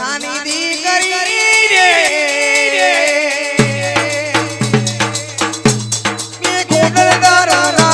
મુમૈયાની દીકરી રે મે ગોંડલદારો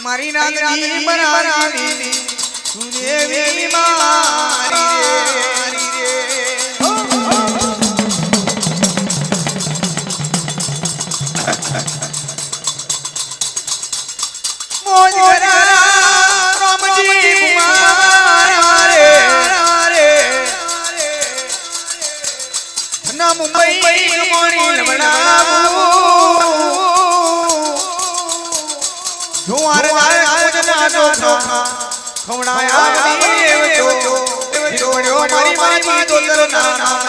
મારી નાગની બનાવી દેવી મારી મોજ કરા રામજી કુમાર રે ના મુંબઈ મોણી લબડાવું ખવડાયા મારી મારી દોતર નામ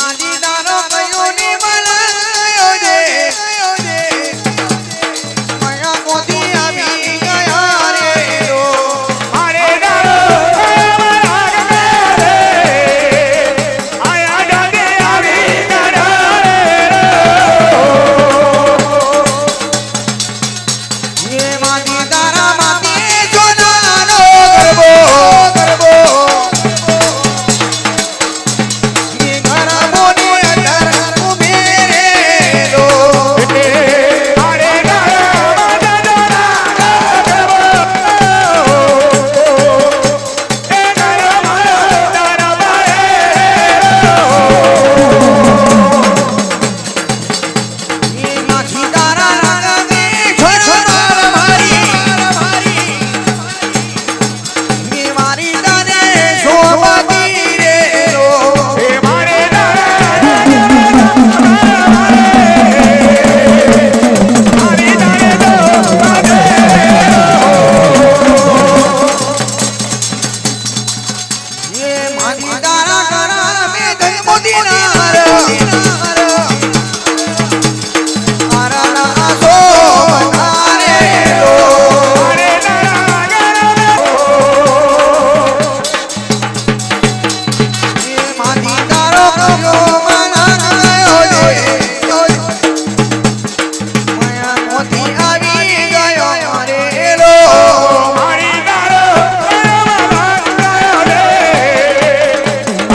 માજી દાનો કયો ને બનાયો જે માયા મોતી આવી ગયા રે રો મારે દાડો આયા ડાગે આવી ગયા ये मादी दारा मादी जोनानो गरबो गरबो ये गरबो ने अदर मेरे लो મારે દાડો ये माछी दारा रंगे छोरा मारी ये मारी दाने शोभाती रे लो મારે ये मादी दारा करा में धन मोदी नार आरा सो बनारे लो ये मादी दारो कयो मना गयो जो माया मोती आवी गयो रे लो મારી દાડો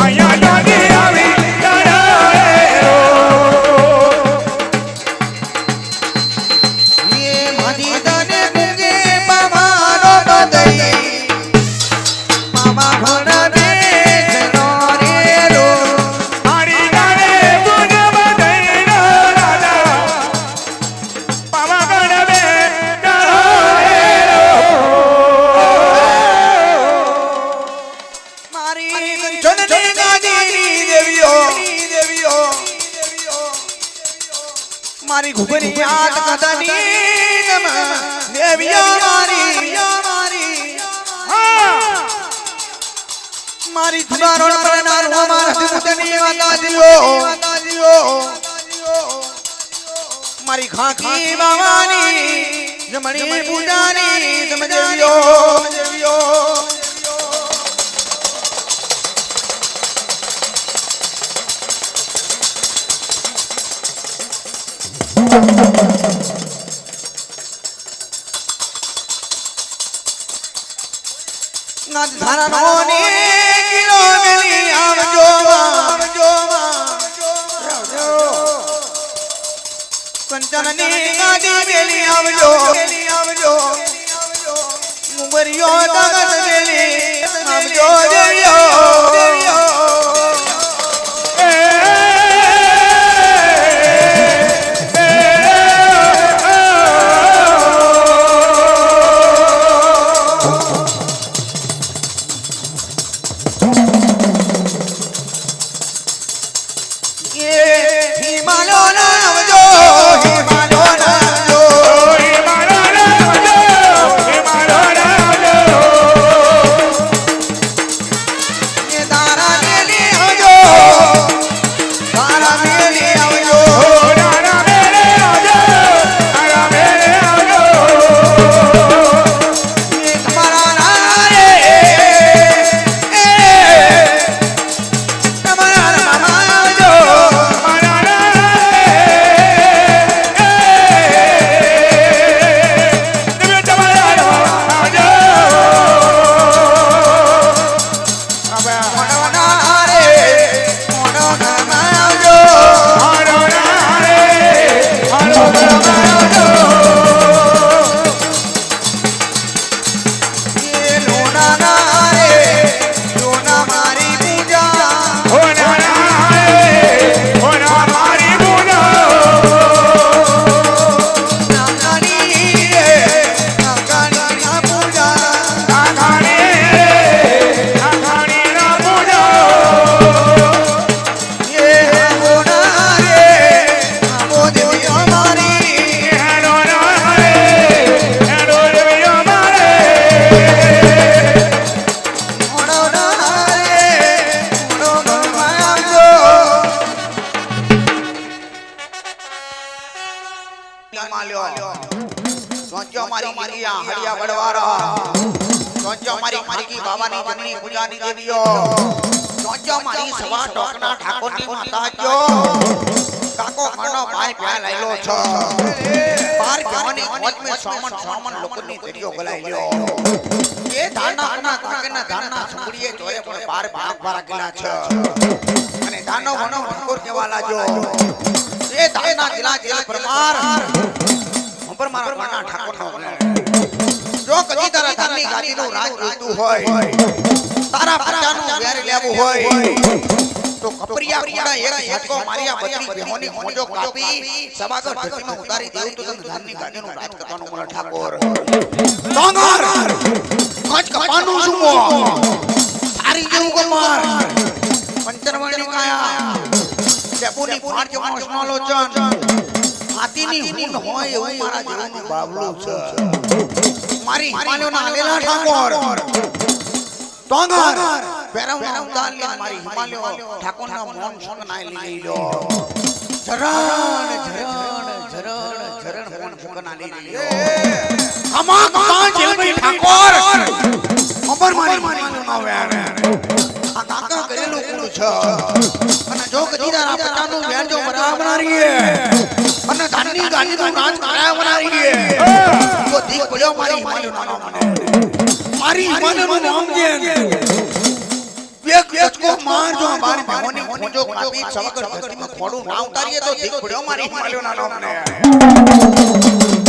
આયા ડાગે આવી ગયા ये मादी दाने मुंगे मामारो बदई मामा भण बेचनो रे लो મારી દાડે પૂજ બધાઈનો રાજા પાવા ગણવે मारी जननी गादी देवियो देवियो मारी घुगरी आत कदनी नम देवियो मारी मारी थुबारोण परनार हमार दिमुतनी माता दियो मारी खाकी बावानी जमणी पूजानी तम देवियो देवियो नाथ धारा नोनी किलो मिली आवजो कंचननी गादी मिली आवजो मुंगरियो तगत मिली आवजो देवियो देवियो ये हिमालो नावजो हिमालो नावजो ये दारा मेली आवजो दारा मेली आवजो ये तुम्हारा नारे तुम्हारा मामा आवजो હિમાલયો સોચ્યો મારી મારિયા હરિયા વડવારા સોચ્યો મારી મારી બાબાની જમણી પૂજાની દેવીઓ સોચ્યો મારી સવા ટોકના ઠાકોરની માતા જો કાકો ખાનો ભાઈ પ્યા લાયલો છો બાર જવાની મોજમે સોમન લોકોની દેવીઓ ગલાઈ લ્યો એ ધાના કાકેના ધાના સુંગડીએ જોરે પણ બાર ભાગ ભારા ગલા છે અને ધાનો વનો વનકોર કેવા લાજો એ ધાના ગિલા જેલ પરમાર ઉપર મારા માના ઠાકોરનો જો કદી તારા ધાનની ગાદીનું રાજ જોઈતું હોય તારા પ્રજાનું વેર લેવું હોય તો કપરિયા કુડા એક ઝટકો મારિયા બત્રી બેહોની મોજો કાપી સભાગર ધરતીમાં ઉતારી દેવું તો તને ધાનની ગાદીનું રાજ કરવાનું મળે ઠાકોર ડોંગર કચ કપાનું સુમો તારી જેવું કમાર પંચરવણી કાયા દેપુની ફાટ જેવો સ્નોલોચન હાથીની હુન હોય એવું મારા જેવું બાબલું છે મારી હિમાલયોના આલેલા ઠાકોર ડોંગર પેરવના ઉતાર લે મારી હિમાલયો ઠાકોરના મોન સંગ નાઈ લઈ લો ઝરણ મોન સંગ ના લઈ લો કમા કમા જેલભાઈ ઠાકોર અમર મારી હિમાલયોના વેર આ કાકા કરેલું કુડું છે અને જો કદીદારા પટાનું વેર જો બરાબર નારીએ અને ધાનની ગાદીનું રાજ કરાયા બનાવીએ તો દીક પડ્યો મારી હિમાલયોના નામ મારી હિમાલયનું નામ જે એક યચકો માર જો મારી બેહોની મોજો કાપી સવકર ધરતીમાં ખોડું ના ઉતારીએ તો દીક પડ્યો મારી હિમાલયોના નામ ને